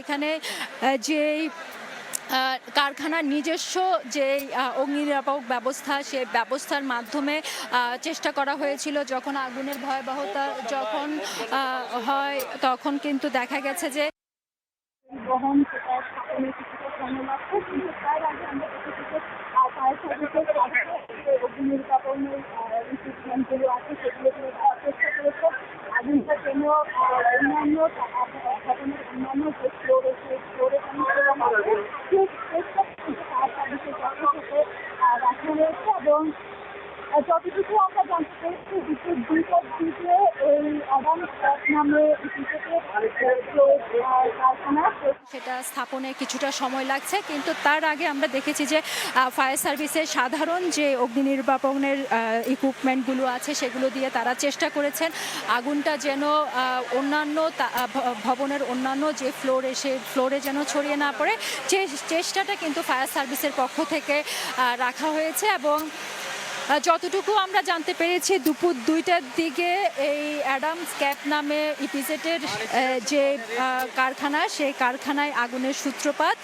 এখানে যেই কারখানার নিজস্ব যে অগ্নি নির্বাপক ব্যবস্থা, সে ব্যবস্থার মাধ্যমে চেষ্টা করা হয়েছিল। যখন আগুনের ভয়াবহতা যখন হয়, তখন কিন্তু দেখা গেছে যে বহন সেটা স্থাপনে কিছুটা সময় লাগছে, কিন্তু তার আগে আমরা দেখেছি যে ফায়ার সার্ভিসের কাছে যে অগ্নি নির্বাপনের ইকুইপমেন্টগুলো আছে সেগুলো দিয়ে দেওয়ার চেষ্টা করেছে। আগুনটা যেন অন্যান্য ভবনের অন্যান্য যে ফ্লোরে সেই ফ্লোরে যেন সেই চেষ্টা কিন্তু ফায়ার সার্ভিসের পক্ষ থেকে রাখা হয়েছে। এবং যতটুকু আমরা জানতে পেরেছি দুপুর ২টার দিকে এই অ্যাডামস ক্যাব নামে কারখানা সেটা স্থাপনে কিছুটা সময় লাগছে, কিন্তু তার আগে আমরা দেখেছি যে ফায়ার সার্ভিসের সাধারণ যে অগ্নি নির্বাপনের ইকুইপমেন্টগুলো আছে সেগুলো দিয়ে তারা চেষ্টা করেছেন আগুনটা যেন অন্যান্য ভবনের অন্যান্য যে ফ্লোরে যেন ছড়িয়ে না পড়ে। চেষ্টাটা কিন্তু ফায়ার সার্ভিসের পক্ষ থেকে রাখা হয়েছে। এবং যতটুকু আমরা জানতে পেরেছি দুপুর ২টার দিকে এই অ্যাডামস ক্যাব নামে ইপিজেডের যে কারখানা, সেই কারখানায় আগুনের সূত্রপাত।